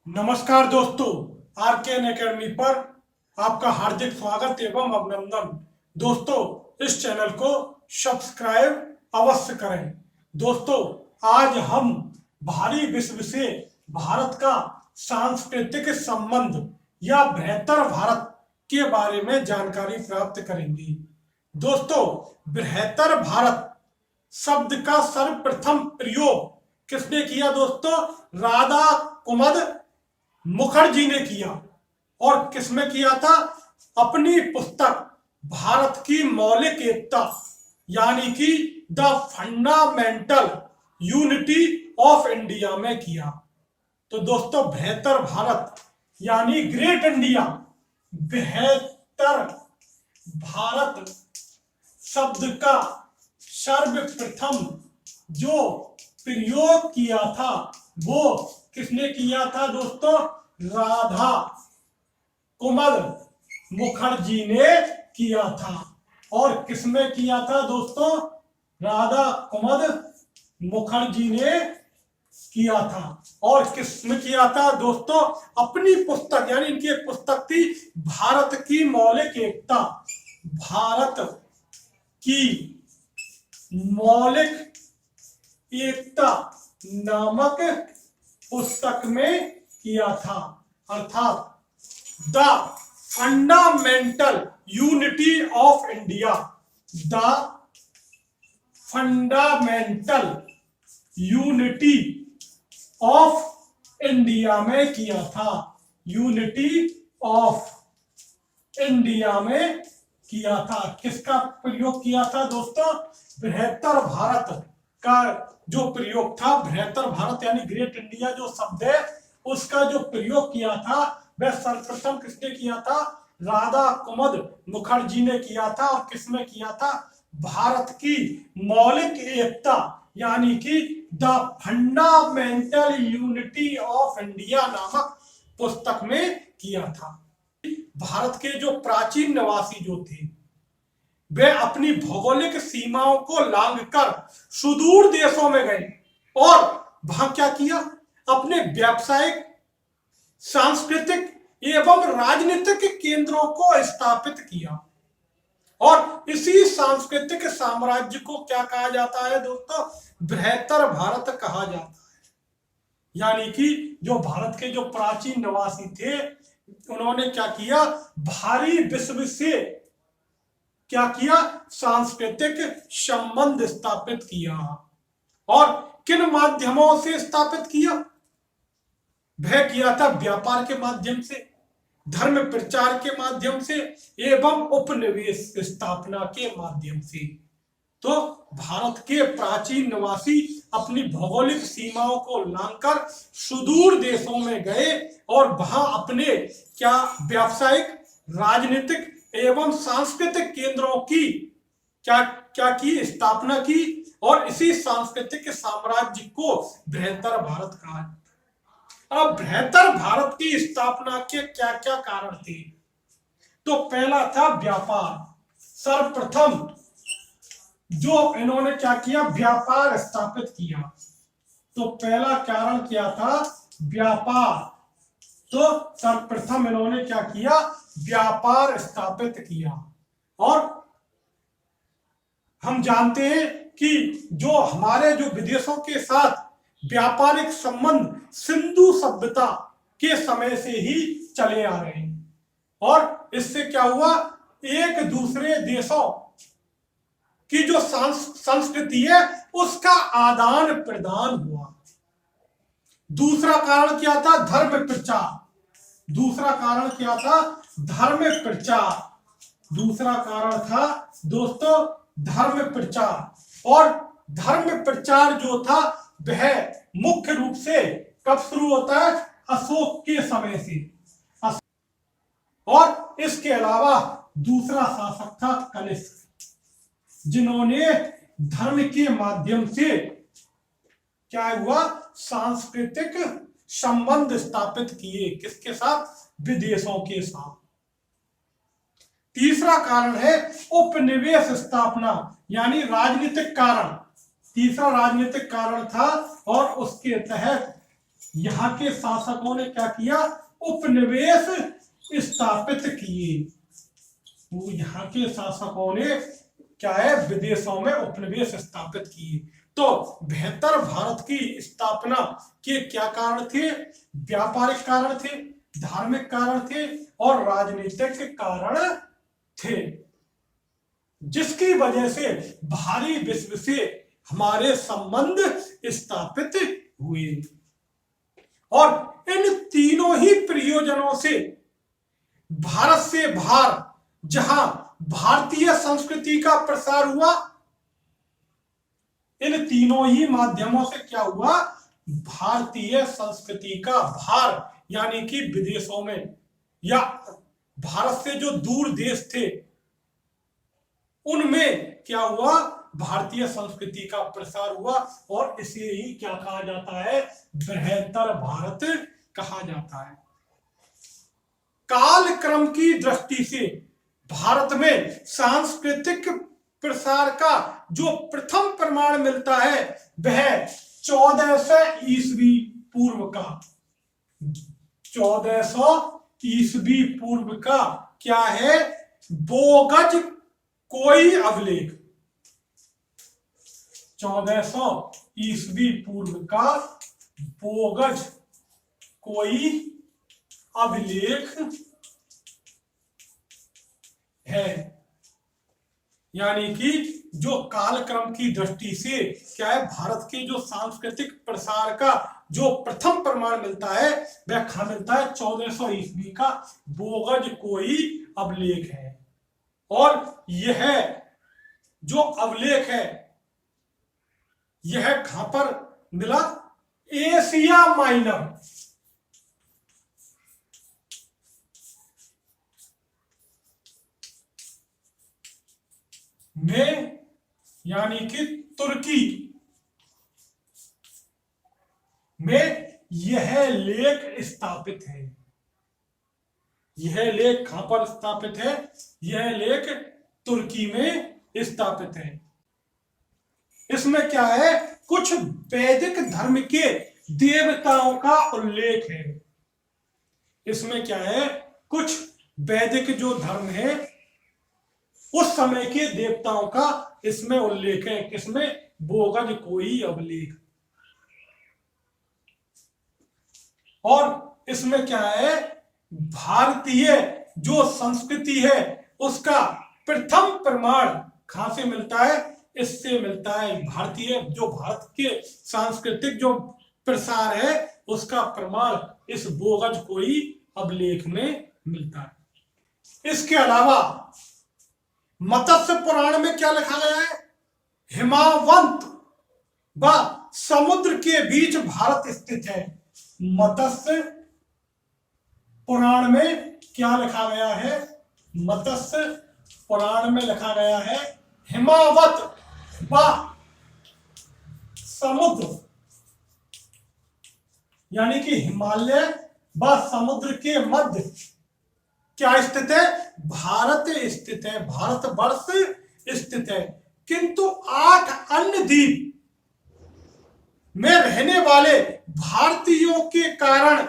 नमस्कार दोस्तों, आरकेएन एकेडमी पर आपका हार्दिक स्वागत एवं अभिनंदन। दोस्तों, इस चैनल को सब्सक्राइब अवश्य करें। दोस्तों, आज हम भारी विश्व से भारत का सांस्कृतिक संबंध या बेहतर भारत के बारे में जानकारी प्राप्त करेंगे। दोस्तों, बेहतर भारत शब्द का सर्वप्रथम प्रयोग किसने किया? दोस्तों, राधा कुमुद मुखर्जी ने किया। और किसमें किया था? अपनी पुस्तक भारत की मौलिक एकता यानी कि the fundamental unity of India में किया। तो दोस्तों, बेहतर भारत यानी ग्रेट इंडिया, बेहतर भारत शब्द का सर्वप्रथम जो प्रयोग किया था वो किसने किया था? दोस्तों, राधा कुमुद मुखर्जी ने किया था। और किसमें किया था? दोस्तों, राधा कुमुद मुखर्जी ने किया था। और किसमें किया था? दोस्तों, अपनी पुस्तक यानी इनकी एक पुस्तक थी भारत की मौलिक एकता, भारत की मौलिक एकता नामक पुस्तक में किया था, अर्थात the fundamental unity of India, the fundamental unity of India में किया था, यूनिटी ऑफ इंडिया में किया था। किसका प्रयोग किया था? दोस्तों, बेहतर भारत का जो प्रयोग था, बेहतर भारत यानी ग्रेट इंडिया जो शब्द है उसका जो प्रयोग किया था वह सर्वप्रथम किसने किया था? राधा कुमुद मुखर्जी ने किया था। और किसमें किया था? भारत की मौलिक एकता यानी कि the fundamental unity of India नामक पुस्तक में किया था। भारत के जो प्राचीन निवासी जो थे वे अपनी भौगोलिक सीमाओं को लांघकर सुदूर देशों में गए और वहां क्या किया? अपने व्यावसायिक, सांस्कृतिक एवं राजनीतिक केंद्रों को स्थापित किया। और इसी सांस्कृतिक साम्राज्य को क्या कहा जाता है? दोस्तों, बेहतर भारत कहा जाता है। यानी कि जो भारत के जो प्राचीन निवासी थे उन्होंने क्या किया? भारी विश्व से क्या किया? सांस्कृतिक संबंध स्थापित किया। और किन माध्यमों से स्थापित किया? वह किया था व्यापार के माध्यम से, धर्म प्रचार के माध्यम से एवं उपनिवेश स्थापना के माध्यम से। तो भारत के प्राचीन निवासी अपनी भौगोलिक सीमाओं को लांघकर सुदूर देशों में गए और वहां अपने क्या व्यावसायिक, राजनीतिक एवं सांस्कृतिक केंद्रों की क्या क्या की स्थापना की। और इसी सांस्कृतिक साम्राज्य को बेहतर भारत कहा। अब बेहतर भारत की स्थापना के क्या क्या कारण थे? तो पहला था व्यापार। सर्वप्रथम जो इन्होंने क्या किया? व्यापार स्थापित किया। तो पहला कारण क्या था? व्यापार। तो सर्वप्रथम इन्होंने क्या किया? व्यापार स्थापित किया। और हम जानते हैं कि जो हमारे जो विदेशों के साथ व्यापारिक संबंध सिंधु सभ्यता के समय से ही चले आ रहे हैं। और इससे क्या हुआ? एक दूसरे देशों की जो संस्कृति है उसका आदान प्रदान हुआ। दूसरा कारण क्या था? धर्म प्रचार। दूसरा कारण क्या था? धर्म प्रचार। दूसरा कारण था दोस्तों धर्म प्रचार। और धर्म प्रचार जो था वह मुख्य रूप से कब शुरू होता है? अशोक के समय से। और इसके अलावा दूसरा शासक था कनिष्क, जिन्होंने धर्म के माध्यम से क्या हुआ? सांस्कृतिक संबंध स्थापित किए। किसके साथ? विदेशों के साथ। तीसरा कारण है उपनिवेश स्थापना यानी राजनीतिक कारण। तीसरा राजनीतिक कारण था और उसके तहत यहाँ के शासकों ने क्या किया, उपनिवेश स्थापित किए। वो यहाँ के शासकों ने क्या है, विदेशों में उपनिवेश स्थापित किए। तो बेहतर भारत की स्थापना के क्या कारण थे, व्यापारिक कारण थे, धार्मिक कारण थे और राजनीतिक कारण थे, जिसकी वजह से भारी विश्व से हमारे संबंध स्थापित हुए। और इन तीनों ही प्रयोजनों से भारत से बाहर जहां भारतीय संस्कृति का प्रसार हुआ, इन तीनों ही माध्यमों से क्या हुआ, भारतीय संस्कृति का भार, यानी कि विदेशों में या भारत से जो दूर देश थे उनमें क्या हुआ, भारतीय संस्कृति का प्रसार हुआ और इसे ही क्या कहा जाता है, बृहत्तर भारत कहा जाता है। कालक्रम की दृष्टि से भारत में सांस्कृतिक प्रसार का जो प्रथम प्रमाण मिलता है वह 1400 ईस्वी पूर्व का, 1400 ईस्वी पूर्व का क्या है, बोगज कोई अभिलेख, 1400 ईस्वी पूर्व का बोगज कोई अभिलेख है। यानी कि जो कालक्रम की दृष्टि से क्या है, भारत के जो सांस्कृतिक प्रसार का जो प्रथम प्रमाण मिलता है वह कहां मिलता है, 1400 ईस्वी का बोगज कोई अभिलेख है। और यह जो अभिलेख है यह कहां पर मिला, एशिया माइनर में, यानी कि तुर्की में यह लेख स्थापित है। यह लेख कहां पर स्थापित है, यह लेख तुर्की में स्थापित है। इसमें क्या है, कुछ वैदिक धर्म के देवताओं का उल्लेख है। इसमें क्या है, कुछ वैदिक जो धर्म है उस समय के देवताओं का इसमें उल्लेख है। किसमें, बोगज कोई अभिलेख। और इसमें क्या है, भारतीय जो संस्कृति है उसका प्रथम प्रमाण कहां से मिलता है, इससे मिलता है। भारतीय जो भारत के सांस्कृतिक जो प्रसार है उसका प्रमाण इस बोगज कोई अभिलेख में मिलता है। इसके अलावा मत्स्य पुराण में क्या लिखा गया है, हिमावंत व समुद्र के बीच भारत स्थित है। मत्स्य पुराण में क्या लिखा गया है, मत्स्य पुराण में लिखा गया है हिमावत व समुद्र, यानी कि हिमालय व समुद्र के मध्य क्या स्थित है, भारत स्थित है, भारतवर्ष स्थित है। किंतु 8 अन्य द्वीप में रहने वाले भारतीयों के कारण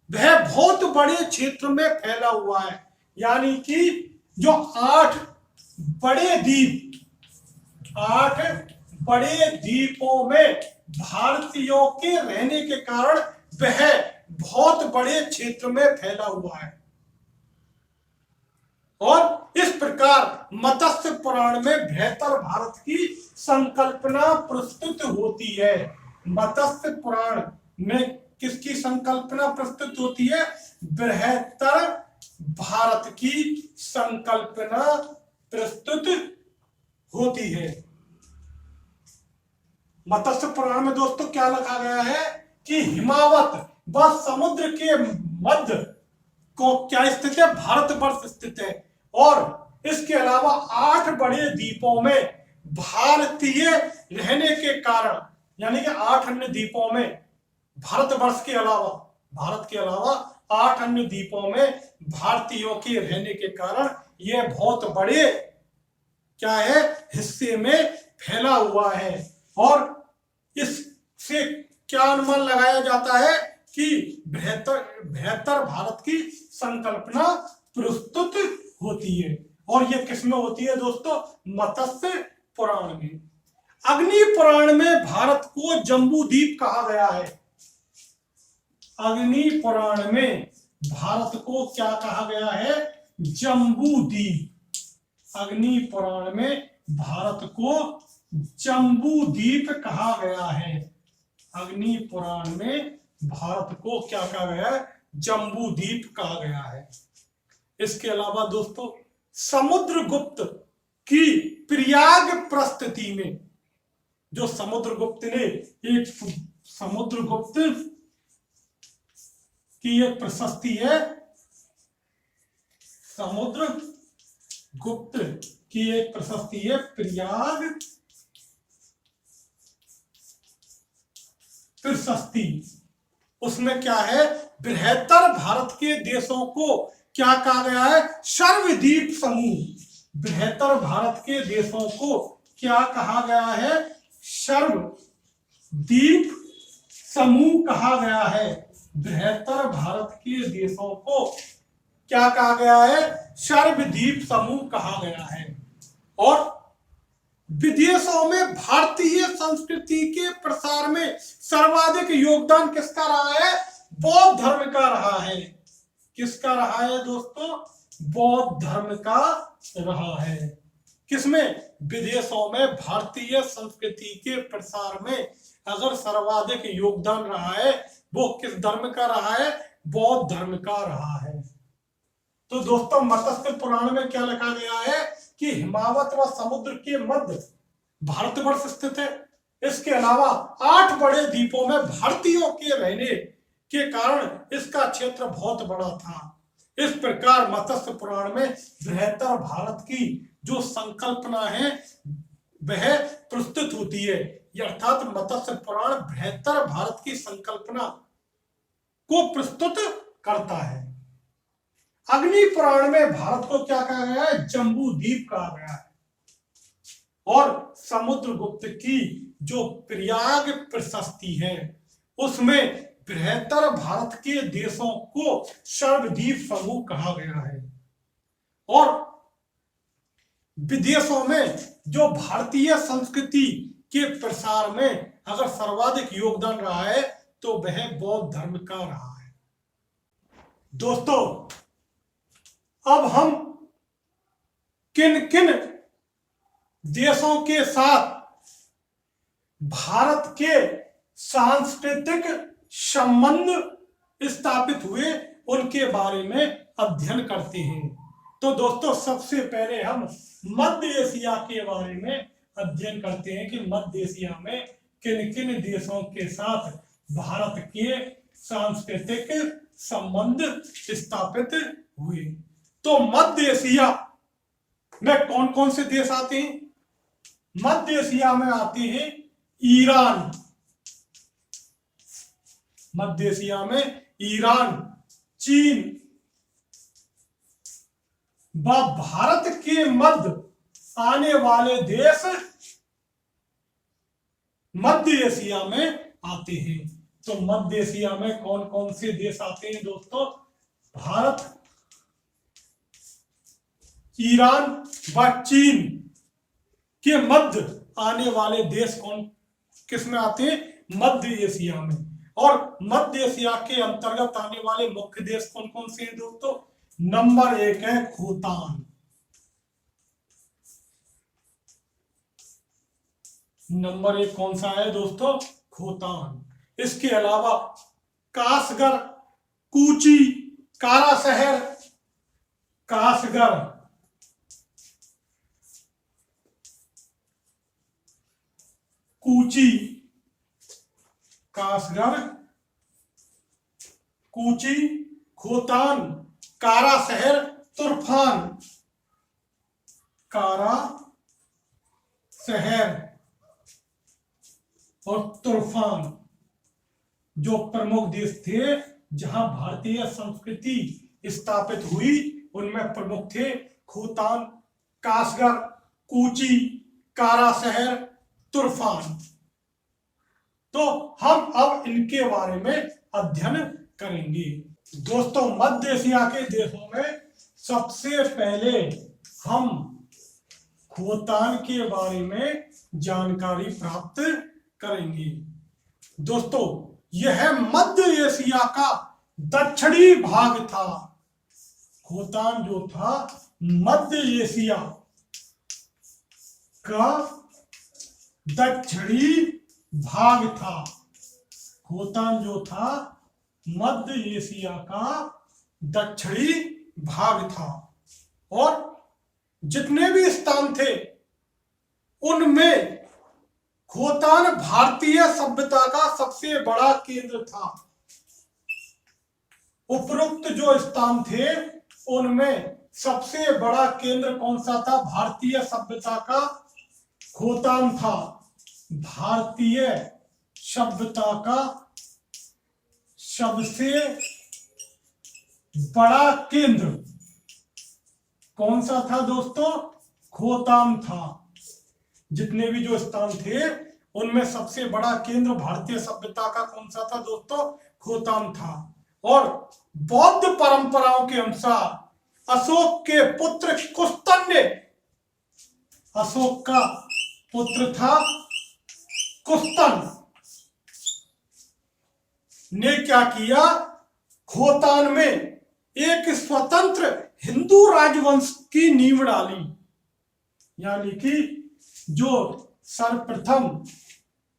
वह बहुत बड़े क्षेत्र में फैला हुआ है। यानी कि जो 8 बड़े द्वीप, 8 बड़े द्वीपों में भारतीयों के रहने के कारण वह बहुत बड़े क्षेत्र में फैला हुआ है। और इस प्रकार मत्स्य पुराण में बेहतर भारत की संकल्पना प्रस्तुत होती है। मत्स्य पुराण में किसकी संकल्पना प्रस्तुत होती है, बेहतर भारत की संकल्पना प्रस्तुत होती है। मत्स्य पुराण में दोस्तों क्या लिखा गया है कि हिमावत व समुद्र के मध्य को क्या स्थित है, भारतवर्ष स्थित है। और इसके अलावा 8 बड़े द्वीपों में भारतीय रहने के कारण, यानी कि 8 अन्य द्वीपों में भारतवर्ष के अलावा, भारत के अलावा 8 अन्य द्वीपों में भारतीयों के रहने के कारण यह बहुत बड़े क्या है, हिस्से में फैला हुआ है। और इससे क्या अनुमान लगाया जाता है कि बेहतर भारत की संकल्पना प्रस्तुत होती है। और ये किसमें होती है दोस्तों? मत्स्य पुराण में। अग्नि पुराण में भारत को जम्बू द्वीप कहा गया है। अग्नि पुराण में भारत को क्या कहा गया है? जम्बू द्वीप। अग्नि पुराण में भारत को जम्बू द्वीप कहा गया है। अग्नि पुराण में भारत को क्या कहा गया है? जम्बू द्वीप कहा गया है। इसके अलावा दोस्तों समुद्रगुप्त की प्रयाग प्रस्तुति में, जो समुद्रगुप्त ने एक समुद्रगुप्त की एक प्रशस्ति है, समुद्रगुप्त की एक प्रशस्ति है प्रयाग प्रशस्ति। उसमें क्या है? बृहत्तर भारत के देशों को क्या कहा गया है? सर्वद्वीप समूह। बृहत्तर भारत के देशों को क्या कहा गया है? सर्वद्वीप समूह कहा गया है। बृहत्तर भारत के देशों को क्या कहा गया है? सर्वद्वीप समूह कहा गया है। और विदेशों में भारतीय संस्कृति के प्रसार में सर्वाधिक योगदान किसका रहा है? बौद्ध धर्म का रहा है। किसका रहा है दोस्तों? बौद्ध धर्म का रहा है। किसमें? विदेशों में भारतीय संस्कृति के प्रसार में अगर सर्वाधिक योगदान रहा है, वो किस धर्म का रहा है? बौद्ध धर्म का रहा है। तो दोस्तों मत्स्य पुराण में क्या लिखा गया है कि हिमावत व समुद्र के मध्य भारतवर्ष स्थित है। इसके अलावा 8 बड़े द्वीपों में भारतीयों के रहने के कारण इसका क्षेत्र बहुत बड़ा था। इस प्रकार मत्स्य पुराण में बृहत्तर भारत की जो संकल्पना है वह प्रस्तुत होती है। अर्थात मत्स्य पुराण बृहत्तर भारत की संकल्पना को प्रस्तुत करता है। अग्नि पुराण में भारत को क्या कहा गया है? जम्बू द्वीप कहा गया है। और समुद्रगुप्त की जो प्रयाग प्रशस्ति है उसमें बृहत्तर भारत के देशों को सर्वद्वीप समूह कहा गया है। और विदेशों में जो भारतीय संस्कृति के प्रसार में अगर सर्वाधिक योगदान रहा है तो वह बौद्ध धर्म का रहा है। दोस्तों अब हम किन किन देशों के साथ भारत के सांस्कृतिक संबंध स्थापित हुए उनके बारे में अध्ययन करते हैं। तो दोस्तों सबसे पहले हम मध्य एशिया के बारे में अध्ययन करते हैं कि मध्य एशिया में किन किन देशों के साथ भारत के सांस्कृतिक संबंध स्थापित हुए। तो मध्य एशिया में कौन कौन से देश आते हैं? मध्य एशिया में आते हैं ईरान। मध्य एशिया में ईरान, चीन व भारत के मध्य आने वाले देश मध्य एशिया में आते हैं। तो मध्य एशिया में कौन कौन से देश आते हैं दोस्तों? भारत, ईरान व चीन के मध्य आने वाले देश कौन किस में आते हैं? मध्य एशिया में। और मध्य एशिया के अंतर्गत आने वाले मुख्य देश कौन कौन से हैं दोस्तों? नंबर 1 है भूटान। नंबर 1 कौन सा है दोस्तों? भूटान। इसके अलावा कासगर, कूची, कारा शहर, कासगर, कूची, कासगर, कूची, खोतान, कारा शहर, तुर्फान, कारा शहर और तुर्फान जो प्रमुख देश थे जहां भारतीय संस्कृति स्थापित हुई उनमें प्रमुख थे खोतान, कासगर, कूची, कारा शहर, तुर्फान। तो हम अब इनके बारे में अध्ययन करेंगे। दोस्तों, मध्य एशिया के देशों में सबसे पहले हम खोतान के बारे में जानकारी प्राप्त करेंगे। दोस्तों, यह मध्य एशिया का दक्षिणी भाग था। खोतान जो था मध्य एशिया का दक्षिणी भाग था। खोतान जो था मध्य एशिया का दक्षिणी भाग था और जितने भी स्थान थे उनमें खोतान भारतीय सभ्यता का सबसे बड़ा केंद्र था। उपरोक्त जो स्थान थे उनमें सबसे बड़ा केंद्र कौन सा था? भारतीय सभ्यता का खोतान था। भारतीय सभ्यता का सबसे बड़ा केंद्र कौन सा था दोस्तों? खोतान था। जितने भी जो स्थान थे उनमें सबसे बड़ा केंद्र भारतीय सभ्यता का कौन सा था दोस्तों? खोतान था। और बौद्ध परंपराओं के अनुसार अशोक के पुत्र कुस्तन ने, अशोक का पुत्र था कुस्तन, ने क्या किया? खोतान में एक स्वतंत्र हिंदू राजवंश की नींव डाली। यानी कि जो सर्वप्रथम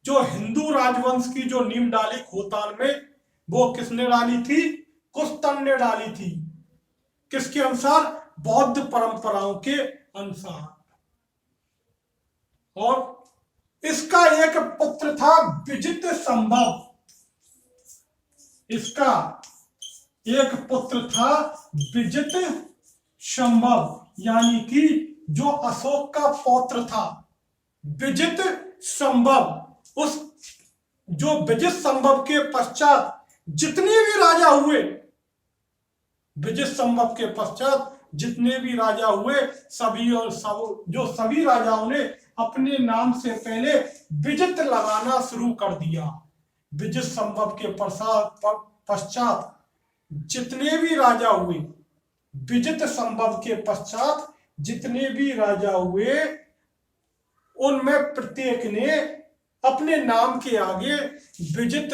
जो हिंदू राजवंश की जो नींव डाली खोतान में, वो किसने डाली थी? कुस्तन ने डाली थी। किसके अनुसार? बौद्ध परंपराओं के अनुसार। और इसका एक पुत्र था विजित संभव। इसका एक पुत्र था विजित संभव, यानी कि जो अशोक का पौत्र था विजित संभव। उस जो विजित संभव के पश्चात जितने भी राजा हुए, विजित संभव के पश्चात जितने भी राजा हुए सभी और जो सभी राजाओं ने अपने नाम से पहले विजित लगाना शुरू कर दिया। विजित संभव के पश्चात जितने भी राजा हुए, विजित संभव के पश्चात जितने भी राजा हुए, उनमें प्रत्येक ने अपने नाम के आगे विजित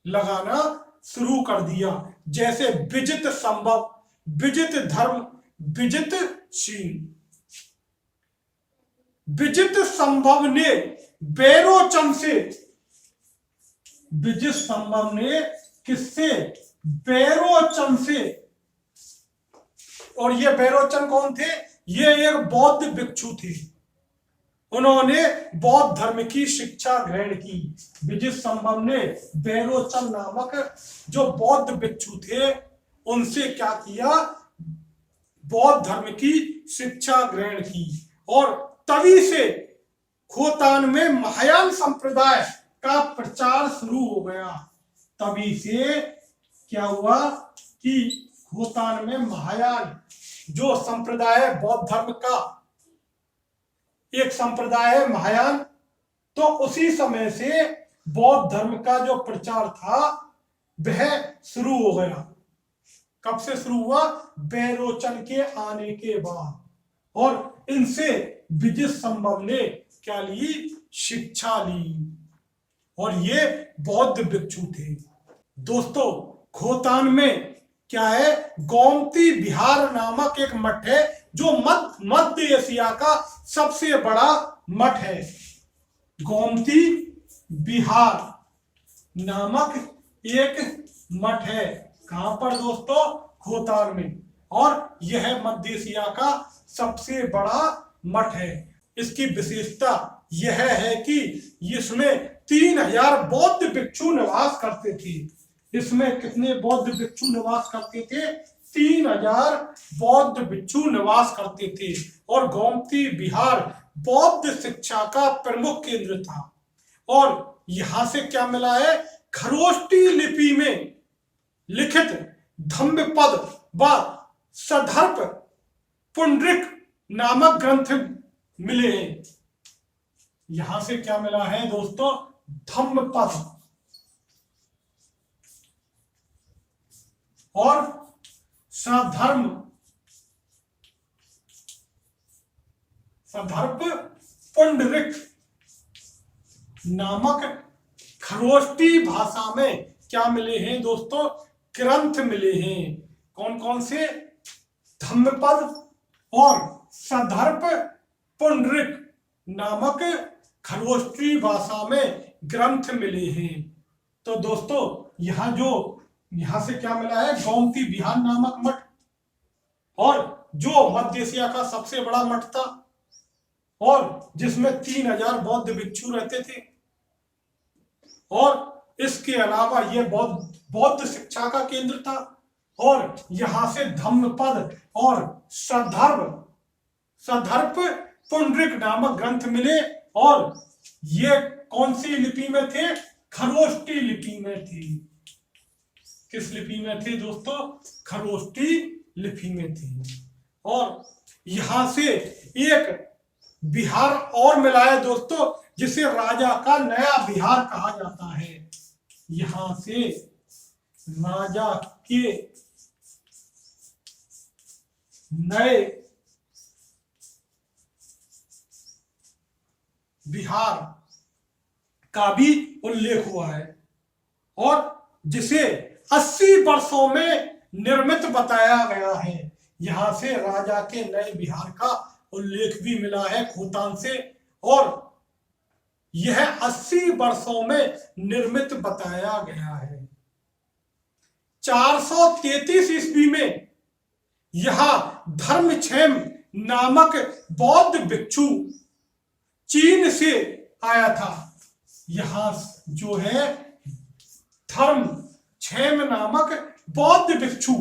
लगाना शुरू कर दिया। जैसे विजित संभव, विजित धर्म, विजित शील। विजित संभव ने बैरोचन से, विजित संभव ने किससे? बैरोचन से। और ये बैरोचन कौन थे? ये एक बौद्ध भिक्षु थे। उन्होंने बौद्ध धर्म की शिक्षा ग्रहण की। विजित संभव ने बैरोचन नामक जो बौद्ध भिक्षु थे उनसे क्या किया? बौद्ध धर्म की शिक्षा ग्रहण की। और तभी से खोतान में महायान संप्रदाय का प्रचार शुरू हो गया। तभी से क्या हुआ कि खोतान में महायान जो संप्रदाय है, बौद्ध धर्म का एक संप्रदाय है महायान, तो उसी समय से बौद्ध धर्म का जो प्रचार था वह शुरू हो गया। कब से शुरू हुआ? बैरोचन के आने के बाद। और इनसे विजित संभव ने क्या ली? शिक्षा ली। और ये बौद्ध भिक्षु थे। दोस्तों, खोतान में क्या है? गोमती विहार नामक एक मठ है जो मध्य एशिया का सबसे बड़ा मठ है। गोमती विहार नामक एक मठ है। कहां पर दोस्तों? खोतान में। और यह मध्य एशिया का सबसे बड़ा मठ है। इसकी विशेषता यह है कि इसमें 3000 बौद्ध भिक्षु निवास करते थे। इसमें कितने बौद्ध भिक्षु निवास करते थे? 3000 बौद्ध भिक्षु निवास करते थे। और गोमती विहार बौद्ध शिक्षा का प्रमुख केंद्र था। और यहां से क्या मिला है? खरोष्टी लिपि में लिखित धम्मपद व सदर्भ पुंडरिक नामक ग्रंथ मिले हैं। यहां से क्या मिला है दोस्तों? धम्मपद और सधर्म पुंडरिक नामक खरोष्टी भाषा में क्या मिले हैं दोस्तों? ग्रंथ मिले हैं। कौन कौन से? धम्मपद और सधर्प पुंडरिक नामक खरोष्टी भाषा में ग्रंथ मिले हैं। तो दोस्तों यहां से क्या मिला है? गोमती विहार नामक मठ, और जो मध्य एशिया का सबसे बड़ा मठ था और जिसमें 3000 बौद्ध भिक्षु रहते थे, और इसके अलावा यह बौद्ध शिक्षा का केंद्र था, और यहां से धम्मपद और सधर्प पुंडरिक नामक ग्रंथ मिले, और ये कौन सी लिपि में थे? खरोष्टी लिपि में थे। किस लिपि में थे दोस्तों? खरोष्टी लिपि में थे। और यहां से एक बिहार और मिला है दोस्तों, जिसे राजा का नया बिहार कहा जाता है। यहां से राजा के नए बिहार का भी उल्लेख हुआ है, और जिसे 80 वर्षों में निर्मित बताया गया है। यहां से राजा के नए बिहार का उल्लेख भी मिला है खोतान से, और यह 80 वर्षों में निर्मित बताया गया है। 433 ईस्वी में यहां धर्मक्षेम नामक बौद्ध भिक्षु चीन से आया था। यहां जो है धर्मक्षेम नामक बौद्ध भिक्षु,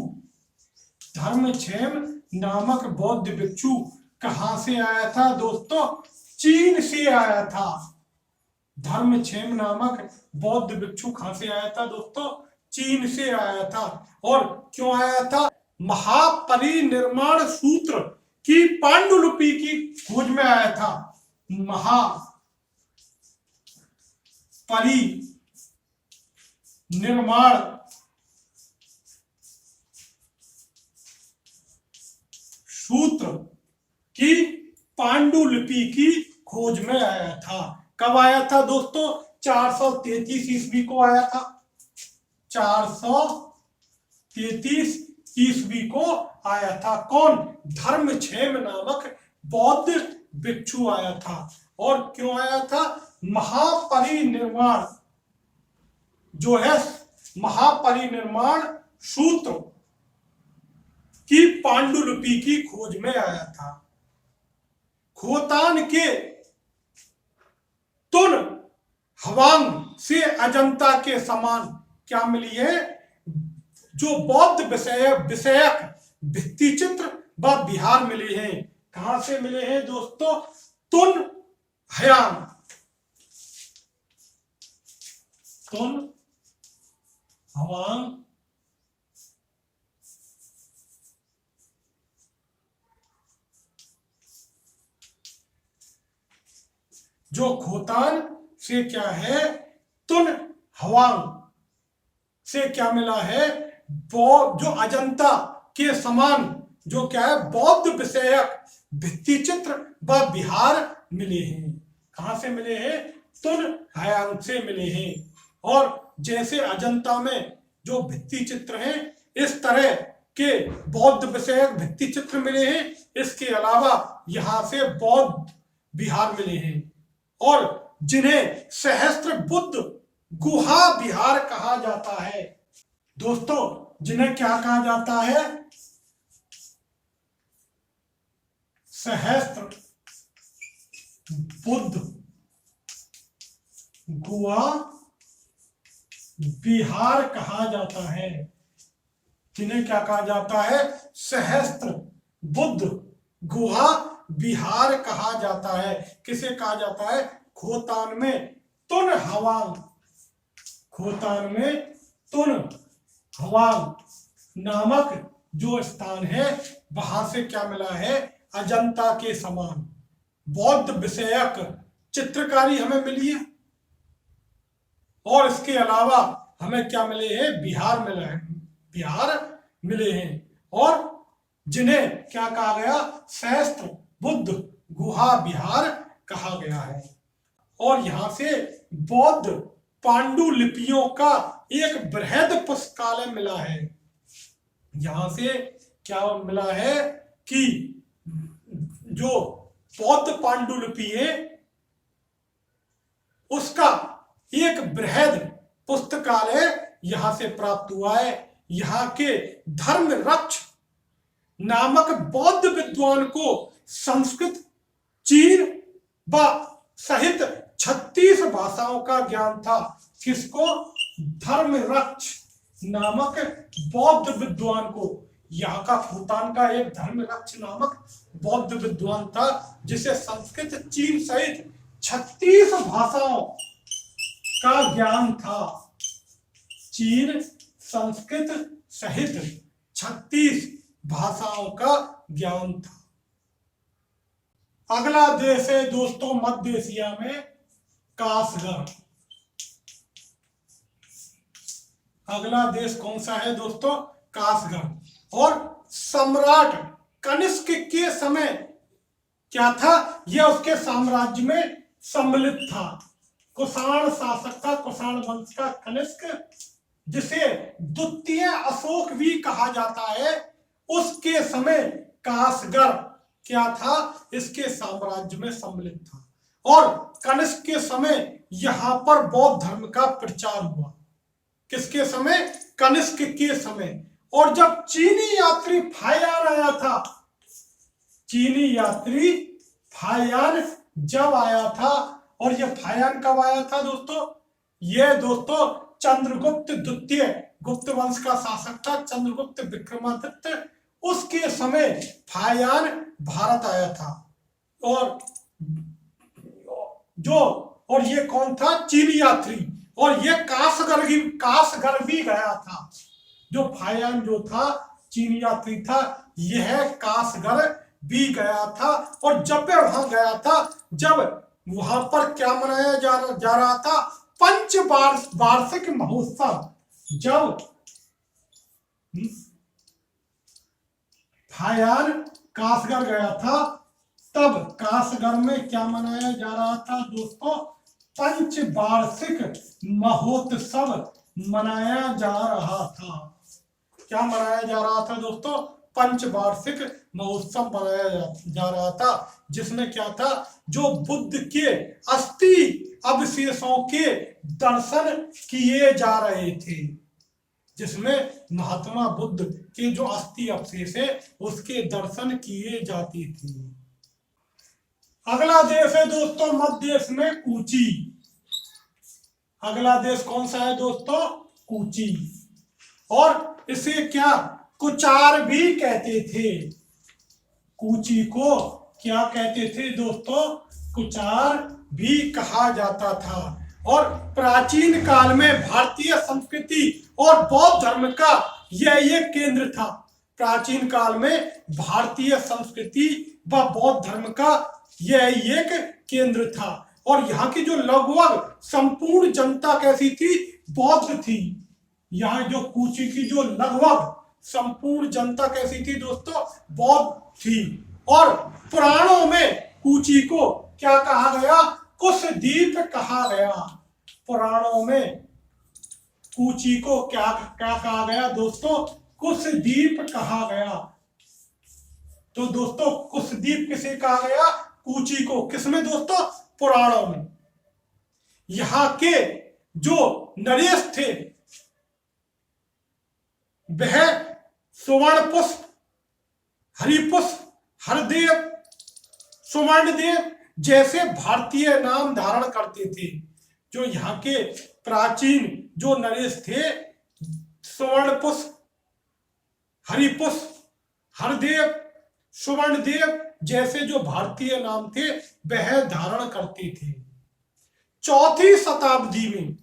धर्मक्षेम नामक बौद्ध भिक्षु कहां से आया था दोस्तों? चीन से आया था। धर्मक्षेम नामक बौद्ध भिक्षु कहां से आया था दोस्तों? चीन से आया था। और क्यों आया था? महापरिनिर्वाण सूत्र की पांडुलिपि की खोज में आया था। महापरिनिर्वाण सूत्र की पांडुलिपि की खोज में आया था। कब आया था दोस्तों? 433 ईस्वी को आया था। 433 ईस्वी को आया था। कौन? धर्मक्षेम नामक बौद्ध भिक्षु आया था। और क्यों आया था? महापरिनिर्वाण जो है महापरिनिर्वाण सूत्र की पांडुलिपि की खोज में आया था। खोतान के तुन हवांग से अजंता के समान क्या मिली है? जो बौद्ध विषयक भित्ति चित्र व बिहार मिले हैं। कहां से मिले हैं दोस्तों? तुन हवांग जो खोतान से क्या है? तुन हवांग से क्या मिला है? जो अजंता के समान जो क्या है? बौद्ध विषयक भित्ति चित्र व बिहार मिले हैं। कहां से मिले हैं? तुन हयांग से मिले हैं। और जैसे अजंता में जो भित्ति चित्र हैं, इस तरह के बौद्ध विषयक भित्ति चित्र मिले हैं। इसके अलावा यहां से बौद्ध बिहार मिले हैं, और जिन्हें सहस्त्र बुद्ध गुहा बिहार कहा जाता है। दोस्तों जिन्हें क्या कहा जाता है? सहस्त्र बुद्ध गुहा बिहार कहा जाता है। जिन्हें क्या कहा जाता है? सहस्त्र बुद्ध गुहा बिहार कहा जाता है। किसे कहा जाता है? खोतान में तुन हवांग नामक जो स्थान है, वहां से क्या मिला है? अजंता के समान बौद्ध विषयक चित्रकारी हमें मिली है, और इसके अलावा हमें क्या मिले हैं? बिहार मिला है। बिहार मिले हैं और जिन्हें क्या कहा गया, सहस्त्र बुद्ध गुहा विहार कहा गया है। और यहां से बौद्ध पांडुलिपियों का एक बृहद पुस्तकालय मिला है। यहां से क्या मिला है कि जो बौद्ध पांडुलिपि है उसका एक बृहद पुस्तकालय यहां से प्राप्त हुआ है। यहाँ के धर्मरक्ष नामक बौद्ध विद्वान को संस्कृत, चीन व सहित 36 भाषाओं का ज्ञान था। किसको? धर्मरक्ष नामक बौद्ध विद्वान को। यहाँ का खोतान का एक धर्मरक्ष नामक बौद्ध विद्वान था जिसे संस्कृत, चीन सहित 36 भाषाओं का ज्ञान था। चीन, संस्कृत सहित 36 भाषाओं का ज्ञान था। अगला देश है दोस्तों मध्य एशिया में कासगर। अगला देश कौन सा है दोस्तों? कासगर। और सम्राट कनिष्क के समय क्या था? यह उसके साम्राज्य में सम्मिलित था। कुषाण शासक था, कुषाण वंश का कनिष्क, जिसे द्वितीय अशोक भी कहा जाता है, उसके समय कासगर क्या था? इसके साम्राज्य में सम्मिलित था। और कनिष्क के समय यहां पर बौद्ध धर्म का प्रचार हुआ। किसके समय? कनिष्क के समय। और जब चीनी यात्री फायान आया था, चीनी यात्री फायान जब आया था, और यह फायान कब आया था दोस्तों? यह दोस्तों चंद्रगुप्त द्वितीय गुप्त वंश का शासक था, चंद्रगुप्त विक्रमादित्य, उसके समय फायान भारत आया था। और ये कौन था? चीनी यात्री। और ये कासगर भी गया था। जो फायान जो था चीनी यात्री था, यह कासगर भी गया था। और जब वहां गया था, जब वहां पर क्या मनाया जा रहा था? पंच वार्षिक महोत्सव। जब फायान कासगर गया था, तब कासगर में क्या मनाया जा रहा था दोस्तों? पंच वार्षिक महोत्सव मनाया जा रहा था। क्या मनाया जा रहा था दोस्तों? पंचवार्षिक महोत्सव मनाया जा रहा था, जिसमें क्या था? जो बुद्ध के अस्थि अवशेषों के दर्शन किए जा रहे थे, जिसमें महात्मा बुद्ध के जो अस्थि अवशेष है उसके दर्शन किए जाते थे। अगला देश है दोस्तों मध्य देश में कूची। अगला देश कौन सा है दोस्तों? कूची। और इसे क्या कुचार भी कहते थे। कूची को क्या कहते थे दोस्तों? कुचार भी कहा जाता था। और प्राचीन काल में भारतीय संस्कृति और बौद्ध धर्म का यह एक केंद्र था। प्राचीन काल में भारतीय संस्कृति व बौद्ध धर्म का यह एक केंद्र था। और यहाँ की जो लगभग संपूर्ण जनता कैसी थी? बौद्ध थी। यहाँ जो कूची की जो लगभग संपूर्ण जनता कैसी थी दोस्तों? बौद्ध थी। और पुराणों में कूची को क्या कहा गया? कुशद्वीप कहा गया। पुराणों में कूची को क्या कहा गया दोस्तों? कुशद्वीप कहा गया। तो दोस्तों कुशद्वीप किसे कहा गया? कूची को। किसमें दोस्तों? पुराणों में। यहाँ के जो नरेश थे वह सुवर्ण पुष्प, हरिपुष्प, हरदेव, सुवर्णदेव जैसे भारतीय नाम धारण करते थे। जो यहाँ के प्राचीन जो नरेश थे, सुवर्ण पुष्प, हरिपुष्प, हरदेव, सुवर्णदेव जैसे जो भारतीय नाम थे वह धारण करते थे। चौथी शताब्दी में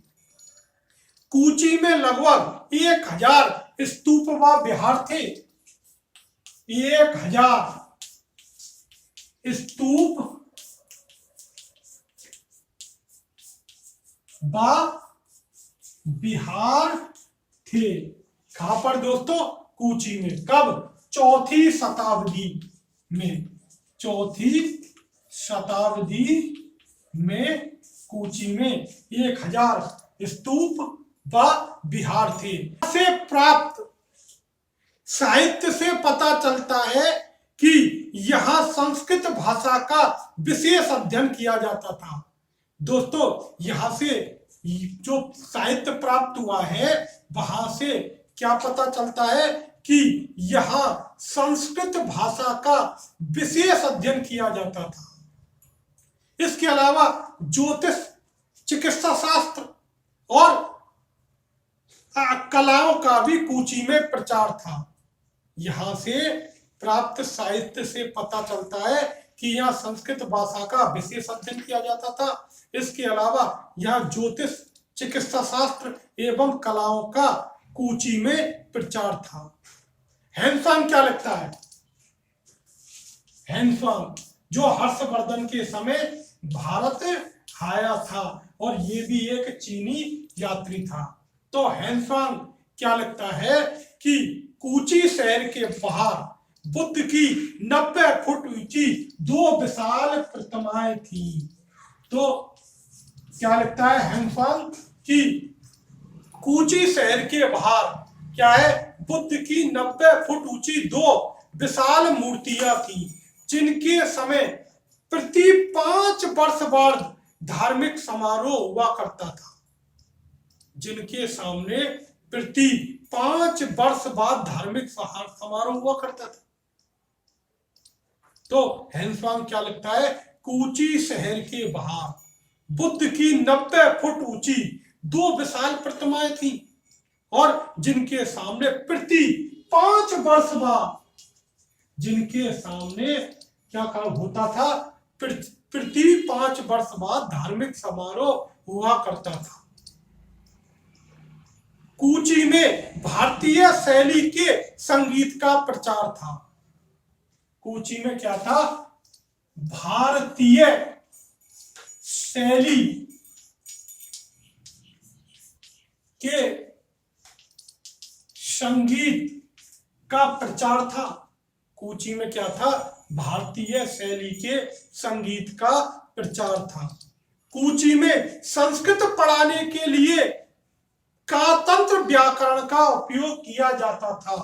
कूची में लगभग 1000 स्तूप व विहार थे। 1000 स्तूप व विहार थे। कहां पर दोस्तों? कूची में। कब? चौथी शताब्दी में। चौथी शताब्दी में कूची में 1000 स्तूप व विहार थे। से प्राप्त साहित्य से पता चलता है कि यहाँ संस्कृत भाषा का विशेष अध्ययन किया जाता था। दोस्तों, यहाँ से जो साहित्य प्राप्त हुआ है वहां से क्या पता चलता है कि यहाँ संस्कृत भाषा का विशेष अध्ययन किया जाता था। इसके अलावा ज्योतिष, चिकित्सा शास्त्र और कलाओं का भी कूची में प्रचार था। यहाँ से प्राप्त साहित्य से पता चलता है कि यहाँ संस्कृत भाषा का विशेष अध्ययन किया जाता था। इसके अलावा यहाँ ज्योतिष, चिकित्सा शास्त्र एवं कलाओं का कूची में प्रचार था। हेनसांग क्या लिखता है? हेनसांग जो हर्षवर्धन के समय भारत आया था और ये भी एक चीनी यात्री था। तो हेनसांग क्या लिखता है कि कूची शहर के बाहर बुद्ध की 90 फुट ऊंची 2 विशाल प्रतिमाएं थी। तो क्या लिखता है हेनसांग कि कूची शहर के बाहर क्या है, बुद्ध की 90 फुट ऊंची 2 विशाल मूर्तियां थी, जिनके समय प्रति 5 वर्ष बाद धार्मिक समारोह हुआ करता था। जिनके सामने प्रति 5 वर्ष बाद धार्मिक समारोह हुआ करता था। तो हेनसांग क्या लिखता है? कूची शहर के बाहर बुद्ध की 90 फुट ऊंची 2 विशाल प्रतिमाएं थी और जिनके सामने प्रति 5 वर्ष बाद, जिनके सामने क्या काम होता था, प्रति 5 वर्ष बाद धार्मिक समारोह हुआ करता था। कूची में भारतीय शैली के संगीत का प्रचार था। कूची में क्या था? भारतीय शैली के संगीत का प्रचार था। कूची में क्या था? भारतीय शैली के संगीत का प्रचार था। कूची में संस्कृत पढ़ाने के लिए कातंत्र व्याकरण का उपयोग किया जाता था।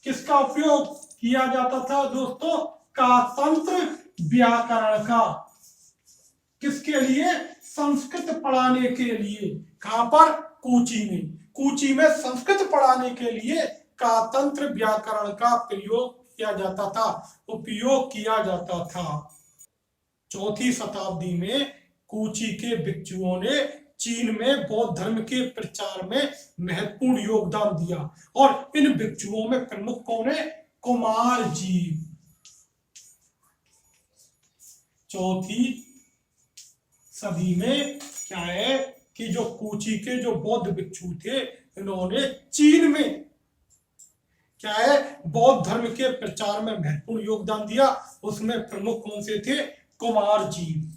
किसका उपयोग किया जाता था दोस्तों? कातंत्र व्याकरण का। किसके लिए? संस्कृत पढ़ाने के लिए। कहां पर? कूची में। कूची में संस्कृत पढ़ाने के लिए कातंत्र व्याकरण का प्रयोग किया जाता था, उपयोग किया जाता था। चौथी शताब्दी में कूची के भिक्षुओं ने चीन में बौद्ध धर्म के प्रचार में महत्वपूर्ण योगदान दिया और इन भिक्षुओं में प्रमुख कौन है? कुमारजीव। चौथी सदी में क्या है कि जो कूची के जो बौद्ध भिक्षु थे, इन्होंने चीन में क्या है, बौद्ध धर्म के प्रचार में महत्वपूर्ण योगदान दिया। उसमें प्रमुख कौन से थे? कुमारजीव।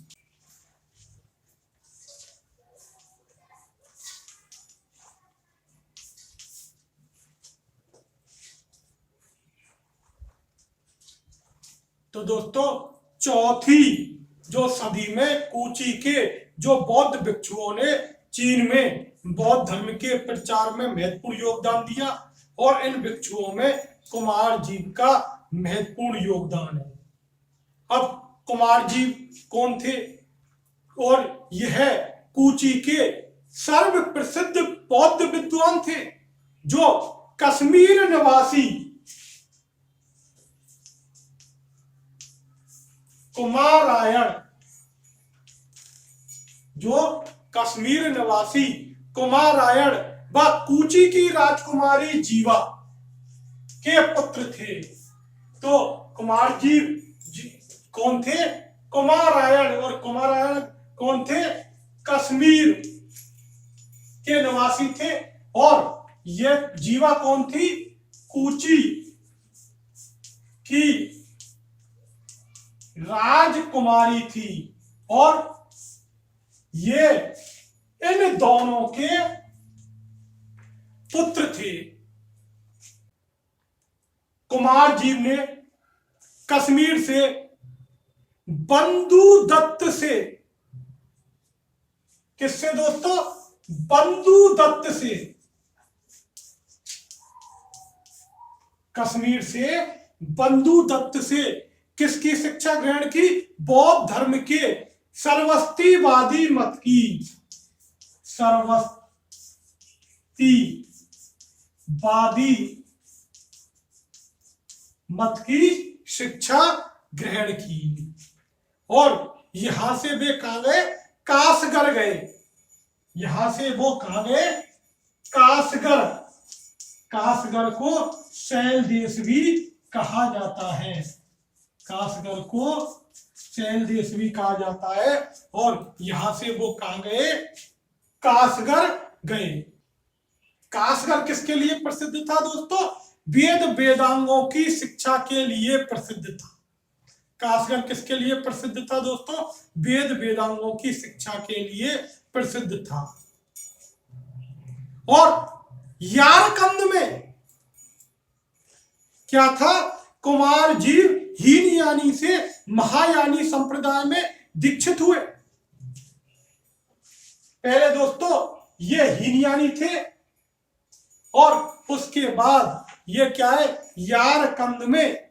तो दोस्तों, चौथी जो सदी में कूची के जो बौद्ध भिक्षुओं ने चीन में बौद्ध धर्म के प्रचार में महत्वपूर्ण योगदान दिया और इन भिक्षुओं में कुमारजीव का महत्वपूर्ण योगदान है। अब कुमारजीव कौन थे? और यह कूची के सर्व प्रसिद्ध बौद्ध विद्वान थे जो कश्मीर निवासी कुमारायण, जो कश्मीर निवासी कुमारायण व कूची की राजकुमारी जीवा के पुत्र थे। तो कुमारजीव कौन थे? कुमारायण। और कुमारायण कौन थे? कश्मीर के निवासी थे। और यह जीवा कौन थी? कूची की राजकुमारी थी और ये इन दोनों के पुत्र थे। कुमारजीव ने कश्मीर से बंधु दत्त से, किससे दोस्तों? बंधु दत्त से, कश्मीर से बंधु दत्त से किसकी शिक्षा ग्रहण की? बौद्ध धर्म के सर्वस्तिवादी मत की, सर्वस्तिवादी मत की शिक्षा ग्रहण की। और यहां से वे कहां गए? कासगढ़ गए। यहां से वो कहां गए? कासगढ़। कासगढ़ को शैल देश भी कहा जाता है, कासगढ़ को शैल देश भी कहा जाता है। और यहां से वो कहां गए? कासगढ़ गए। कासगढ़ किसके लिए प्रसिद्ध था दोस्तों? वेद वेदांगों की शिक्षा के लिए प्रसिद्ध था। कासगढ़ किसके लिए प्रसिद्ध था दोस्तों? वेद वेदांगों की शिक्षा के लिए प्रसिद्ध था। और यारकंद में क्या था? कुमारजीव हीनयानी से महायानी संप्रदाय में दीक्षित हुए। पहले दोस्तों ये हीनयानी थे और उसके बाद ये क्या है? यारकंद में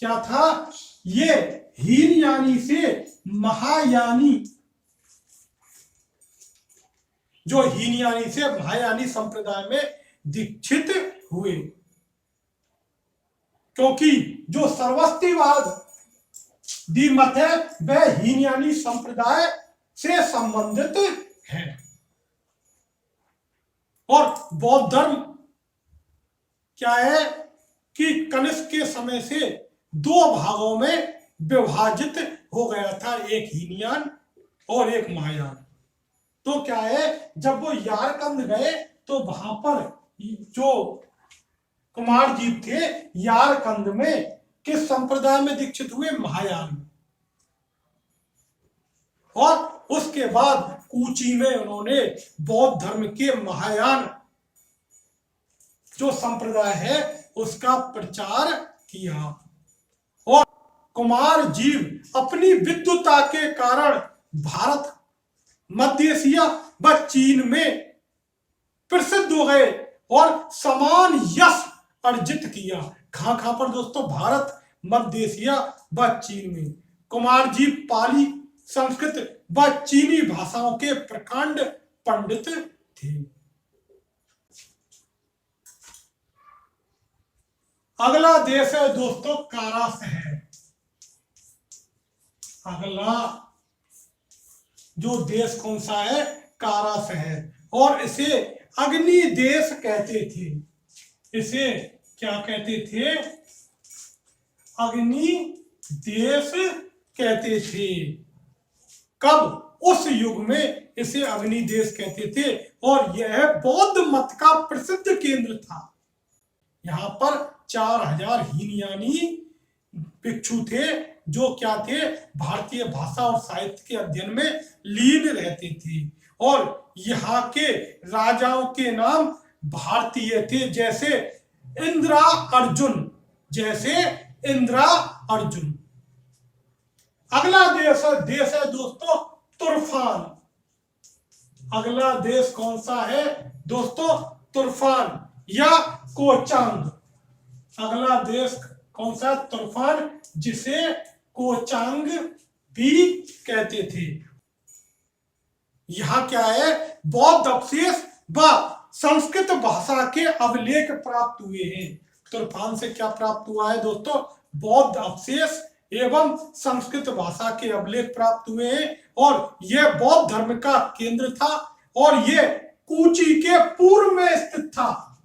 क्या था? ये हीनयानी से महायानी, जो हीनयानी से महायानी संप्रदाय में दीक्षित हुए, क्योंकि जो सर्वस्तिवाद दी मत है वह हीनयानी संप्रदाय से संबंधित है। और बौद्ध धर्म क्या है कि कनिष्क के समय से दो भागों में विभाजित हो गया था, एक हीनयान और एक महायान। तो क्या है, जब वो यारकंद गए तो वहां पर जो कुमारजीव थे यारकंद में किस संप्रदाय में दीक्षित हुए? महायान में। और उसके बाद कूची में उन्होंने बौद्ध धर्म के महायान जो संप्रदाय है उसका प्रचार किया। और कुमारजीव अपनी विद्वता के कारण भारत, मध्य एशिया व चीन में प्रसिद्ध हो गए और समान यश अर्जित किया। कहां कहां पर दोस्तों? भारत, मध्य एशिया व चीन में। कुमारजीव पाली, संस्कृत व चीनी भाषाओं के प्रकांड पंडित थे। अगला देश है दोस्तों कारा शहर। अगला जो देश कौन सा है? कारा शहर। और इसे अग्नि देश कहते थे। इसे क्या कहते थे? अग्नि देश कहते थे। कब? उस युग में इसे अग्नि देश कहते थे। और यह बौद्ध मत का प्रसिद्ध केंद्र था। यहां पर 4000 हीनयानी भिक्षु थे जो क्या थे? भारतीय भाषा और साहित्य के अध्ययन में लीन रहते थे। और यहाँ के राजाओं के नाम भारतीय थे, जैसे इंदिरा अर्जुन, जैसे इंदिरा अर्जुन। अगला देश है दोस्तों तुर्फान। अगला देश कौन सा है दोस्तों? तुर्फान या कोचांग। अगला देश कौन सा? तुर्फान, जिसे कोचांग भी कहते थे। यहां क्या है? बौद्ध अवशेष व संस्कृत भाषा के अभिलेख प्राप्त हुए हैं। तुर्फान से क्या प्राप्त हुआ है दोस्तों? बौद्ध अवशेष एवं संस्कृत भाषा के अभिलेख प्राप्त हुए हैं। और यह बौद्ध धर्म का केंद्र था और यह कूची के पूर्व में स्थित था।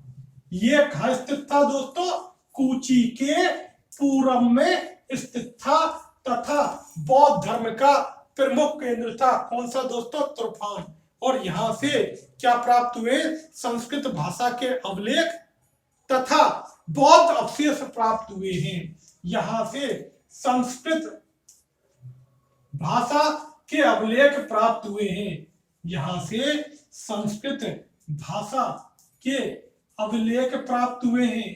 यह कहां स्थित था दोस्तों? कूची के पूर्व में स्थित था तथा बौद्ध धर्म का प्रमुख केंद्र था। कौन सा दोस्तों? तुर्फान। और यहां से क्या प्राप्त हुए? संस्कृत भाषा के अभिलेख तथा बौद्ध अवशेष प्राप्त हुए हैं। यहां से संस्कृत भाषा के अभिलेख प्राप्त हुए हैं। यहां से संस्कृत भाषा के अभिलेख प्राप्त हुए हैं।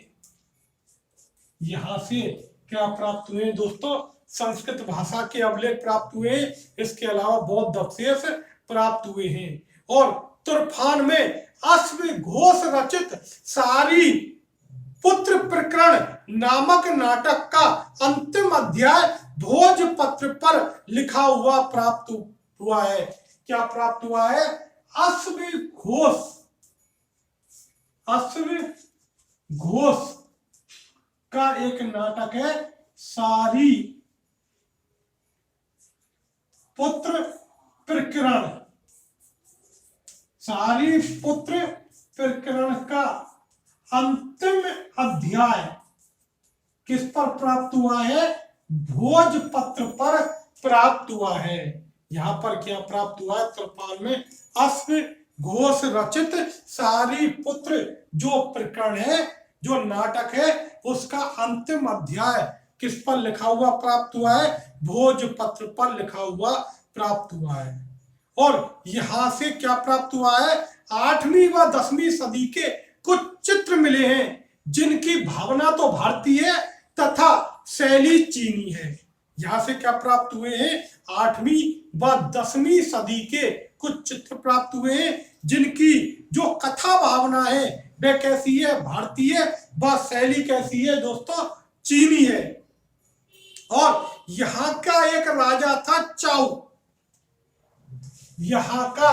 यहां से क्या प्राप्त हुए दोस्तों? संस्कृत भाषा के अभिलेख प्राप्त हुए। इसके अलावा बौद्ध अवशेष प्राप्त हुए हैं। और तूफान में अश्वघोष रचित सारी पुत्र प्रकरण नामक नाटक का अंतिम अध्याय भोजपत्र पर लिखा हुआ प्राप्त हुआ है। क्या प्राप्त हुआ है? अश्वघोष का एक नाटक है, सारी पुत्र प्रकरण। सारी पुत्र प्रकरण का अंतिम अध्याय किस पर प्राप्त हुआ है? भोजपत्र पर प्राप्त हुआ है। यहां पर क्या प्राप्त हुआ है? त्रिपाल में अश्वघोष रचित सारी पुत्र जो प्रकरण है, जो नाटक है, उसका अंतिम अध्याय किस पर लिखा हुआ प्राप्त हुआ है? भोजपत्र पर लिखा हुआ प्राप्त हुआ है। और यहां से क्या प्राप्त हुआ है? 8वीं व 10वीं सदी के कुछ चित्र मिले हैं जिनकी भावना तो भारतीय है तथा शैली चीनी है। यहां से क्या प्राप्त हुए हैं? 8वीं व 10वीं सदी के कुछ चित्र प्राप्त हुए हैं जिनकी जो कथा भावना है वह कैसी है? भारतीय। व शैली कैसी है दोस्तों? चीनी है। और यहां का एक राजा था चाउ। यहां का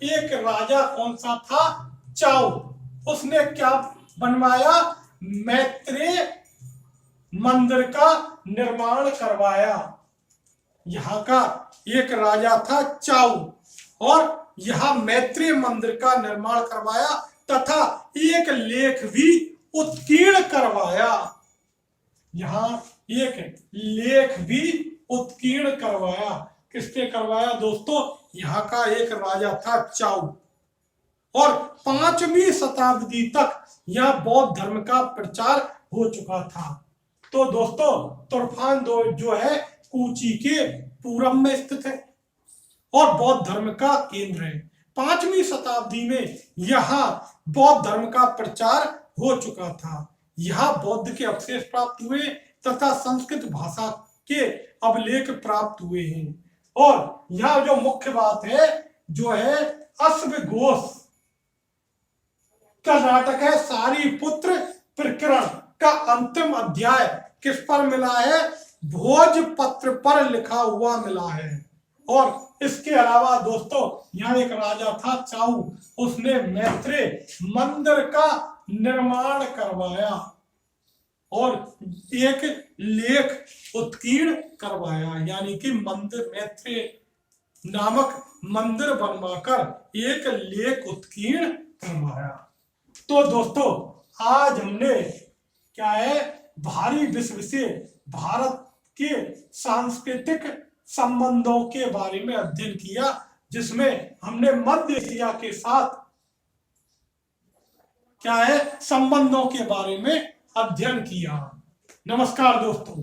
एक राजा कौन सा था? चाउ। उसने क्या बनवाया? मैत्रेय मंदिर का निर्माण करवाया। यहाँ का एक राजा था चाउ और यहाँ मैत्रेय मंदिर का निर्माण करवाया तथा एक लेख भी उत्कीर्ण करवाया। यहाँ एक लेख भी उत्कीर्ण करवाया। किसने करवाया दोस्तों? यहाँ का एक राजा था चाउ। और 5वीं शताब्दी तक यह बौद्ध धर्म का प्रचार हो चुका था। तो दोस्तों तूफान जो है कूची के पूरब में स्थित है और बौद्ध धर्म का केंद्र है। 5वीं शताब्दी में यहाँ बौद्ध धर्म का प्रचार हो चुका था। यहाँ बौद्ध के अवशेष प्राप्त हुए तथा संस्कृत भाषा के अभिलेख प्राप्त हुए हैं। और यहाँ जो मुख्य बात है जो है अश्वघोष का नाटक है, सारी पुत्र प्रकरण का अंतिम अध्याय किस पर मिला है? भोजपत्र पर लिखा हुआ मिला है। और इसके अलावा दोस्तों यहाँ एक राजा था चाउ। उसने मैत्रेय मंदिर का निर्माण करवाया और एक लेख उत्कीर्ण करवाया, यानी कि मंदिर मैत्रेय नामक मंदिर बनवाकर एक लेख उत्कीर्ण करवाया। तो दोस्तों आज हमने क्या है भारी विश्व से भारत के सांस्कृतिक संबंधों के बारे में अध्ययन किया, जिसमें हमने मध्य एशिया के साथ क्या है संबंधों के बारे में अध्ययन किया। नमस्कार दोस्तों।